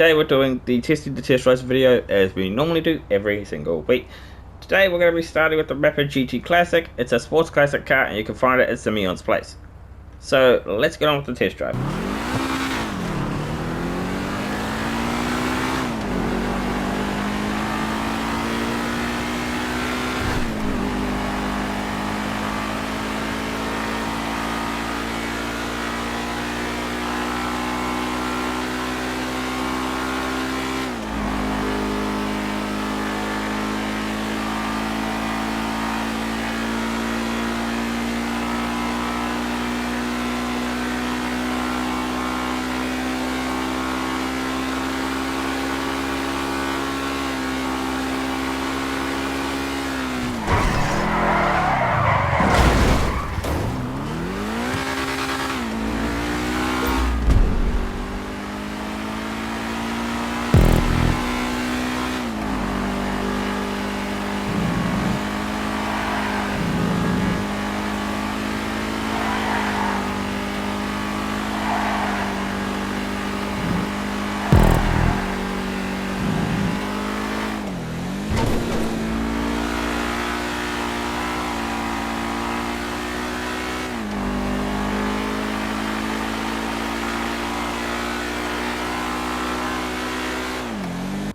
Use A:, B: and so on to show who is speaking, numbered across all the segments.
A: Today we're doing the testing the test drives video as we normally do every single week. Today we're going to be starting with the Rapid GT Classic. It's a sports classic car and you can find it at Simeon's place. So let's get on with the test drive.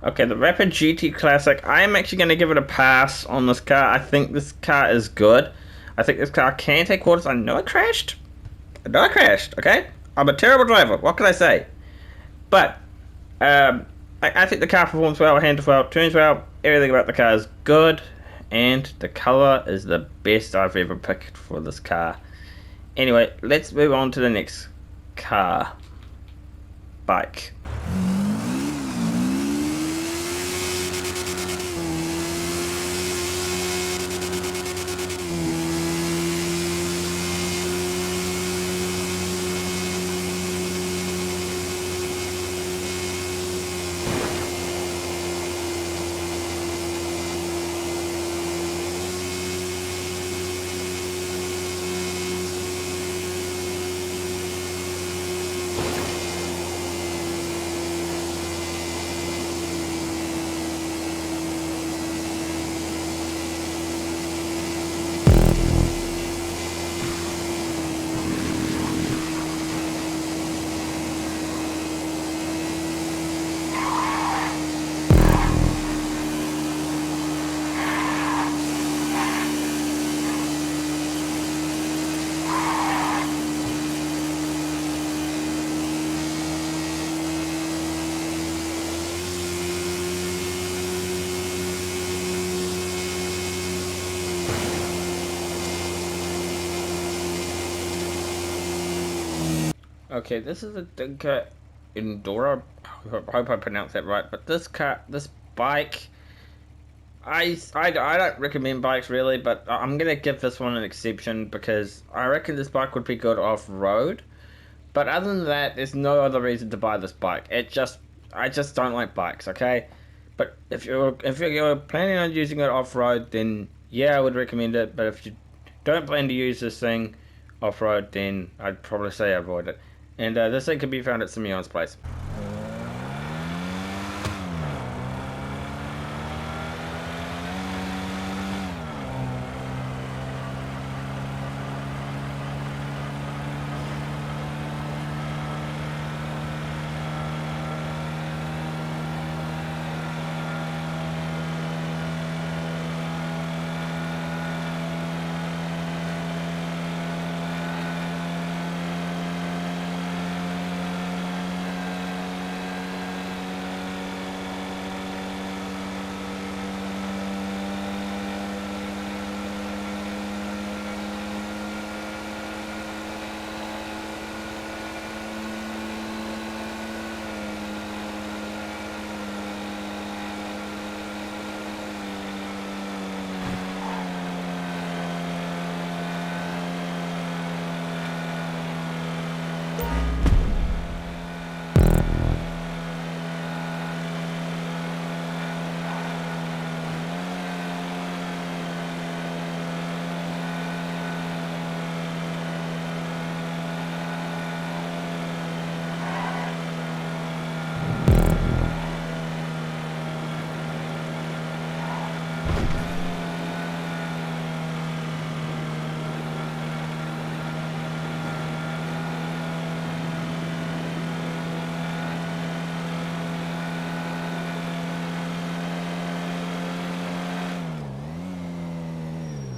A: Okay, the Rapid GT Classic, I am actually going to give it a pass on this car. I think this car is good. I think this car can take quarters. I know I crashed. Okay? I'm a terrible driver. What can I say? But, I think the car performs well, handles well, turns well. Everything about the car is good. And the colour is the best I've ever picked for this car. Anyway, let's move on to the next car. Bike. Okay, this is a Dinka Endura. I hope I pronounced that right. But this bike, I don't recommend bikes really, but I'm gonna give this one an exception because I reckon this bike would be good off road. But other than that, there's no other reason to buy this bike. I just don't like bikes. Okay, but if you're planning on using it off road, then yeah, I would recommend it. But if you don't plan to use this thing off road, then I'd probably say avoid it. And this thing can be found at Simeon's place.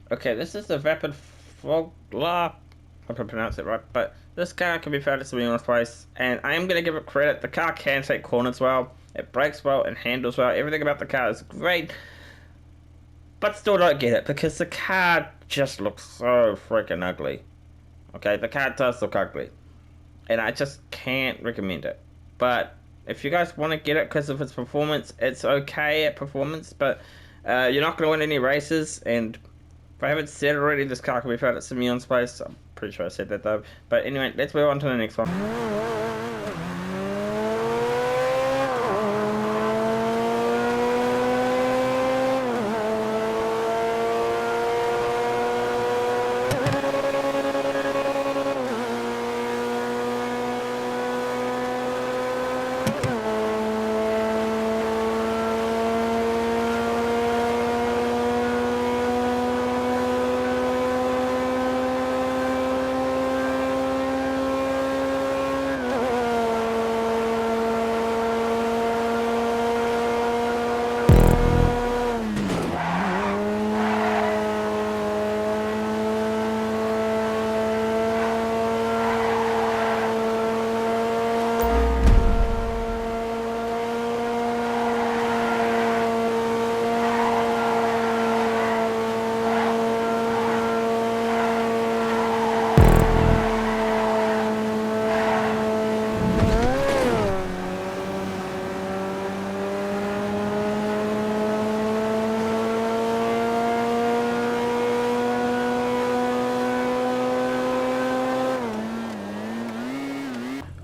A: Okay, this is the Vapid Fogla. I hope I pronounce it right, but this car can be found at Simeon's place, and I am going to give it credit. The car can take corners well, it brakes well, and handles well. Everything about the car is great, but still don't get it because the car just looks so freaking ugly. Okay, the car does look ugly, and I just can't recommend it. But if you guys want to get it because of its performance, it's okay at performance, but you're not going to win any races, and if I haven't said already, this car can be found at Simeon's place. I'm pretty sure I said that though. But anyway, let's move on to the next one.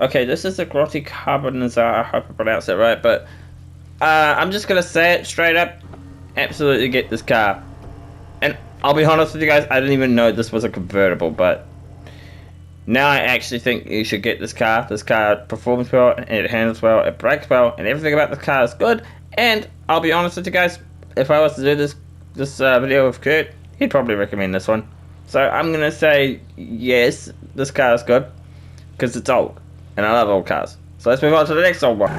A: Okay, this is the Grotti Carbonizar. I hope I pronounced it right, but I'm just gonna say it straight up. Absolutely get this car. And I'll be honest with you guys, I didn't even know this was a convertible, but now I actually think you should get this car. This car performs well, and it handles well, it brakes well, and everything about this car is good. And I'll be honest with you guys, if I was to do this video with Kurt, he'd probably recommend this one. So I'm gonna say yes, this car is good because it's old, and I love old cars. So let's move on to the next old one.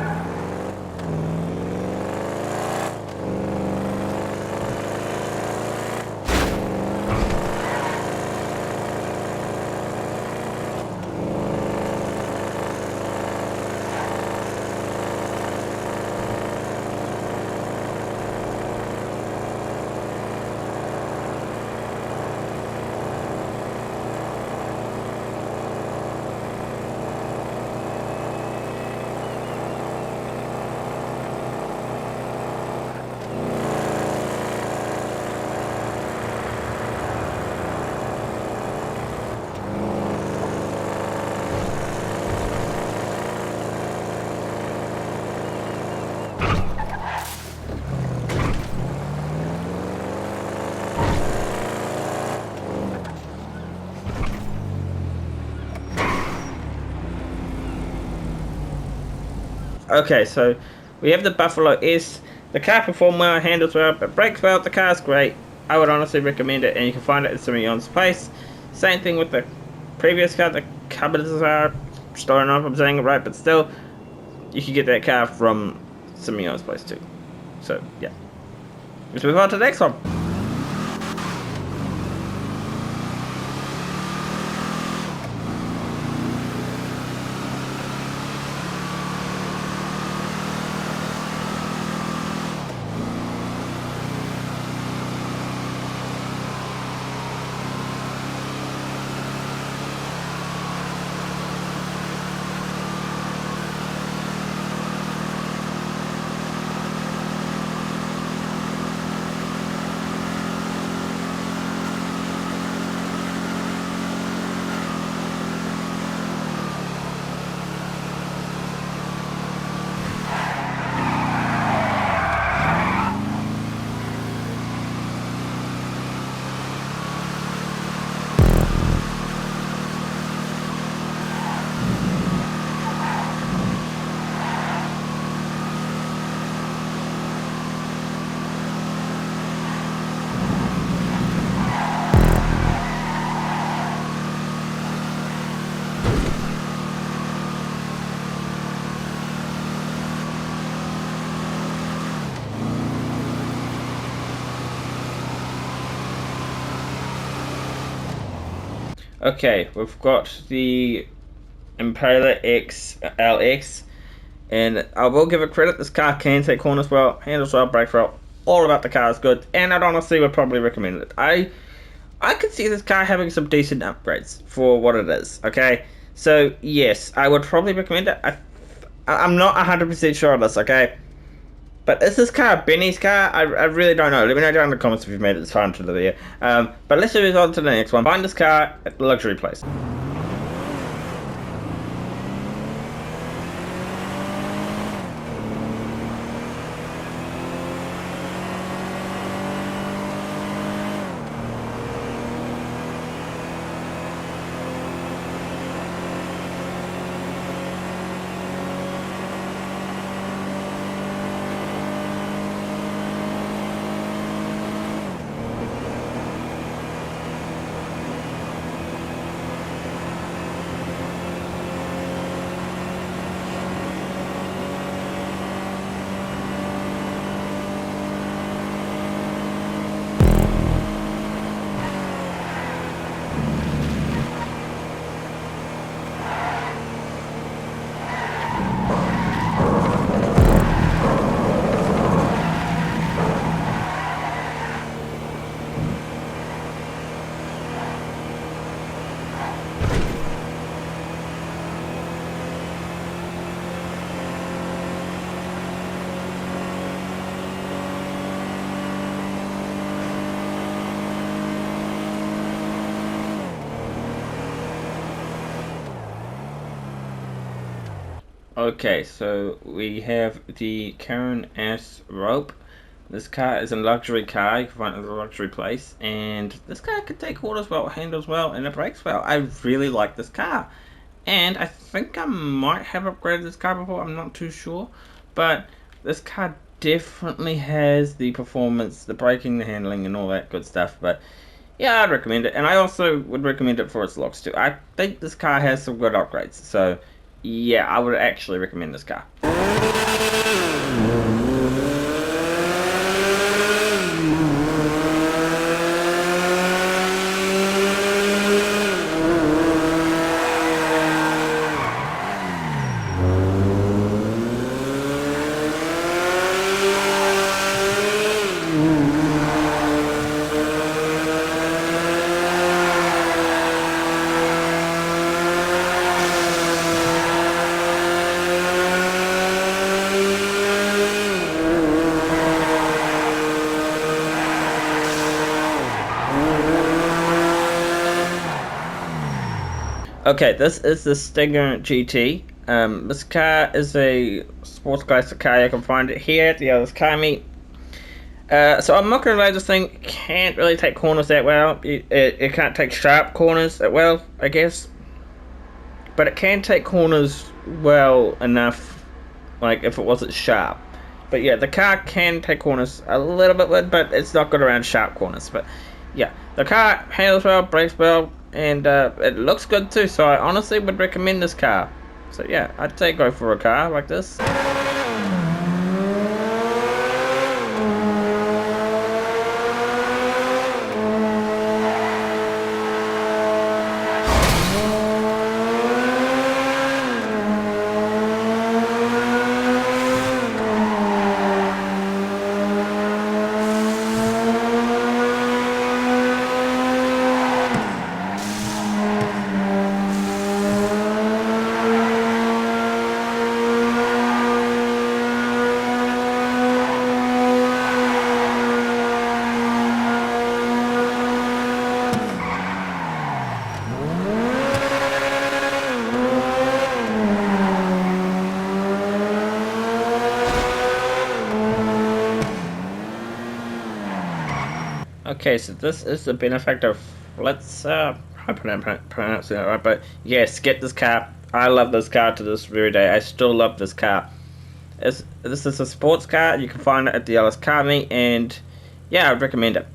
A: Okay, so we have the Buffalo S. The car performs well, handles well, but brakes well. The car's great. I would honestly recommend it, and you can find it at Simeon's place. Same thing with the previous car, the Cabazar. Starting off, I'm saying it right, but still, you can get that car from Simeon's place too. So, yeah. Let's move on to the next one. Okay, we've got the Impaler X LX, and I will give it credit. This car can take corners well, handles well, brakes well. All about the car is good, and I'd honestly would probably recommend it. I could see this car having some decent upgrades for what it is. Okay, so yes, I would probably recommend it. I'm not 100% sure on this. Okay, but is this car Benny's car? I really don't know. Let me know down in the comments if you've made it this far into the video. But let's move on to the next one. Find this car at the luxury place. Okay, so we have the Karen S Rope. This car is a luxury car. You can find it in a luxury place, and this car can take corners well, handles well, and it brakes well. I really like this car, and I think I might have upgraded this car before. I'm not too sure, but this car definitely has the performance, the braking, the handling, and all that good stuff. But yeah, I'd recommend it, and I also would recommend it for its looks too. I think this car has some good upgrades, so yeah, I would actually recommend this car. Okay, this is the Stinger GT. This car is a sports classic car. You can find it here at the Others Car Meet. So I'm not gonna lie, this thing can't really take corners that well. It can't take sharp corners that well, I guess. But it can take corners well enough, like if it wasn't sharp. But yeah, the car can take corners a little bit, but it's not good around sharp corners. But yeah, the car handles well, brakes well, and it looks good too. So I honestly would recommend this car. So yeah, I'd say go for a car like this. Okay, so this is the benefactor. Let's I hope I'm pronouncing it right, but yes, get this car. I love this car to this very day. I still love this car. This is a sports car. You can find it at the Ellis Car Meet, and yeah, I'd recommend it.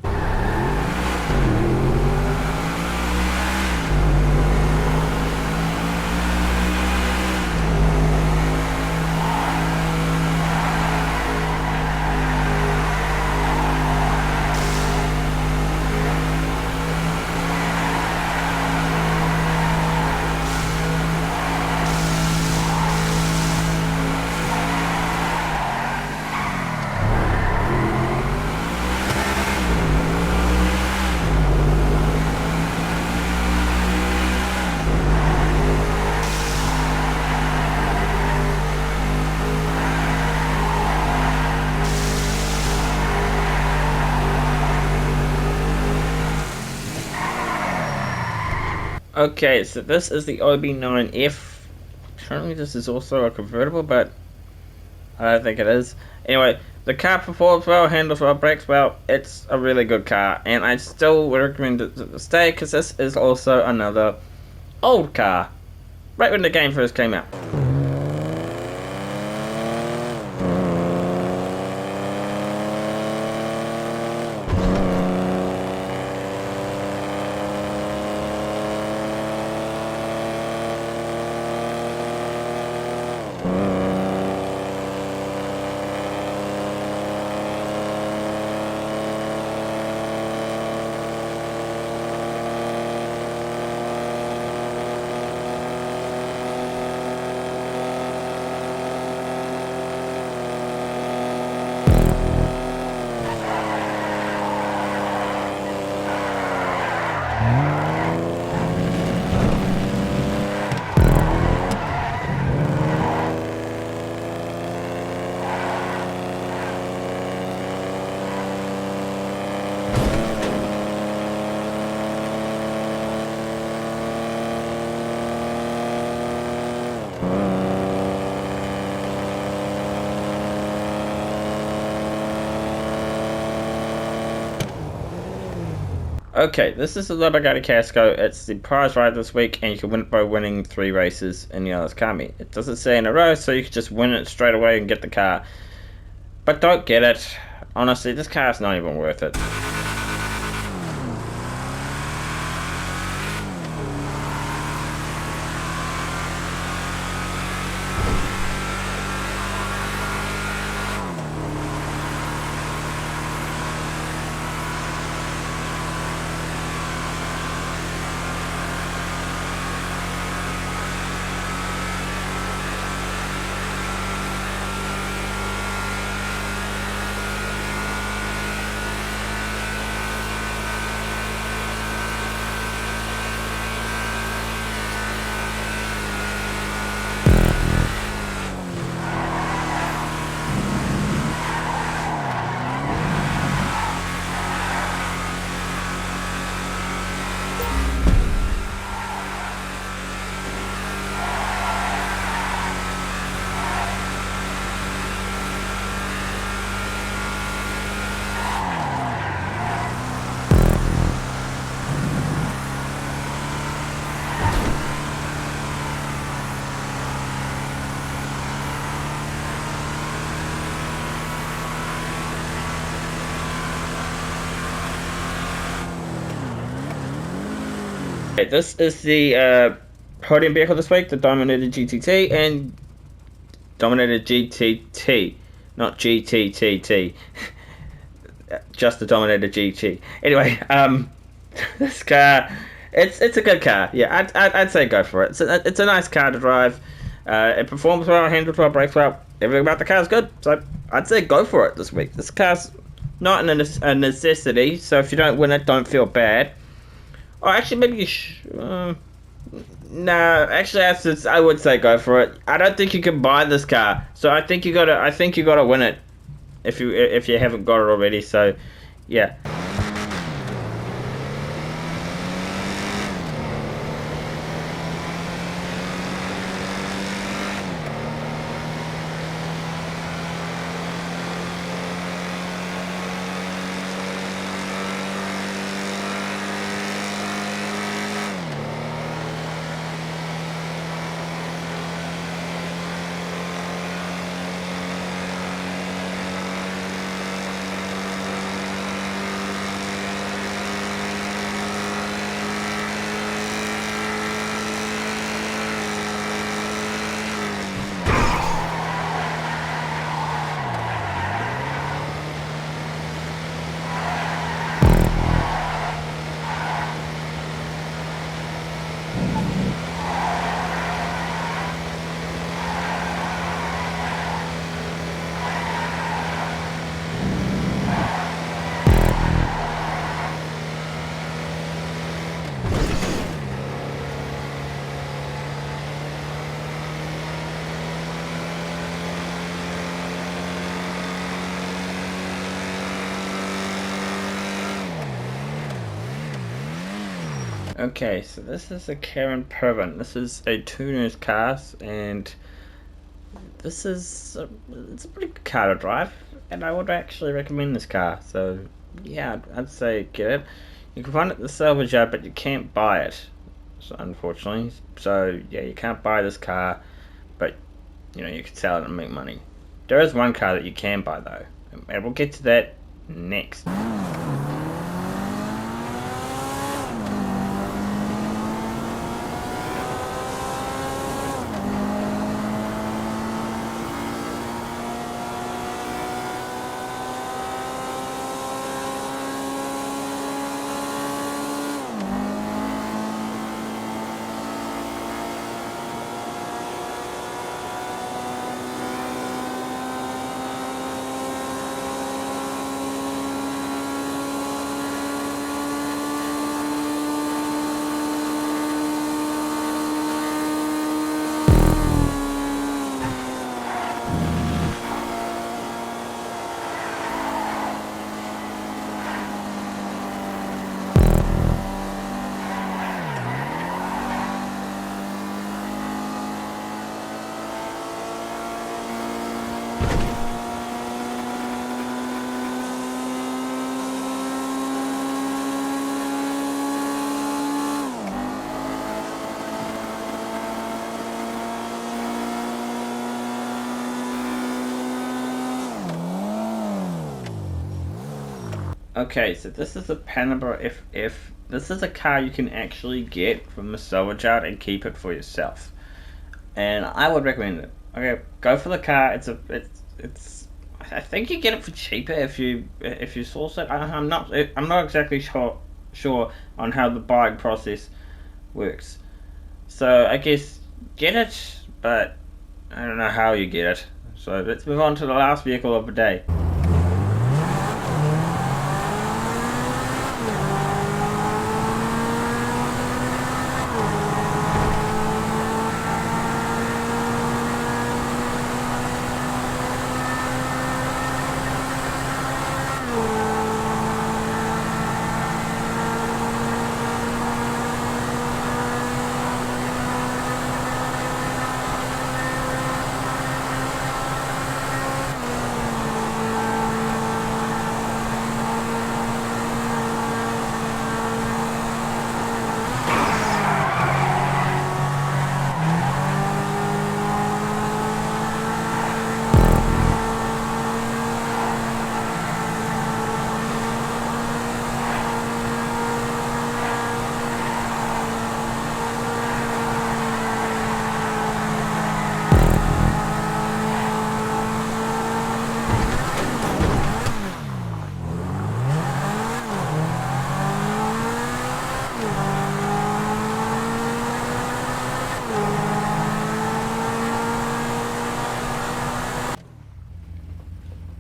A: Okay, so this is the OB9F. Currently, this is also a convertible, but I don't think it is. Anyway, the car performs well, handles well, brakes well. It's a really good car, and I still would recommend it to stay because this is also another old car, right when the game first came out. Okay, this is the Lamborghini Casco. It's the prize ride this week, and you can win it by winning 3 races in the Others Car Meet. It doesn't say in a row, so you can just win it straight away and get the car. But don't get it. Honestly, this car is not even worth it. Okay, this is the podium vehicle this week, the Dominator GTT, and Dominator GTT, not GTTT. Just the Dominator GT. Anyway, this car, it's a good car. Yeah, I'd say go for it. It's a nice car to drive. It performs well, handles well, brakes well. Everything about the car is good. So I'd say go for it this week. This car's not a necessity, so if you don't win it, don't feel bad. Or actually, maybe you no, actually, I would say go for it. I don't think you can buy this car, so I think you gotta win it if you haven't got it already. So, yeah. Okay, so this is a Karen Pervin. This is a tuner's car, and this is it's a pretty good car to drive, and I would actually recommend this car. So yeah, I'd say get it. You can find it at the salvage yard, but you can't buy it, so, unfortunately. So yeah, you can't buy this car, but you can sell it and make money. There is one car that you can buy though, and we'll get to that next. Okay, so this is a Panamera FF. This is a car you can actually get from the salvage yard and keep it for yourself. And I would recommend it. Okay, go for the car. It's I think you get it for cheaper if you source it. I'm not exactly sure on how the buying process works. So I guess get it, but I don't know how you get it. So let's move on to the last vehicle of the day.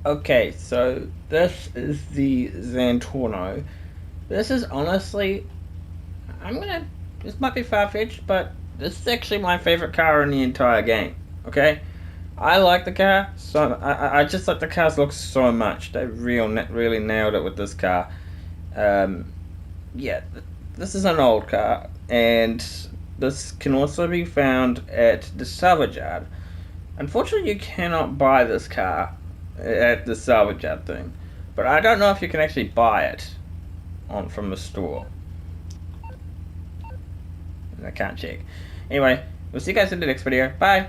A: Okay, so this is the Xantorno. This is honestly, this might be far-fetched, but this is actually my favorite car in the entire game. Okay? I like the car, so I just like the cars look so much. They really nailed it with this car. Um, yeah, this is an old car, and this can also be found at the salvage yard. Unfortunately, you cannot buy this car at the salvage yard thing, but I don't know if you can actually buy it from the store. I can't check. Anyway, we'll see you guys in the next video. Bye!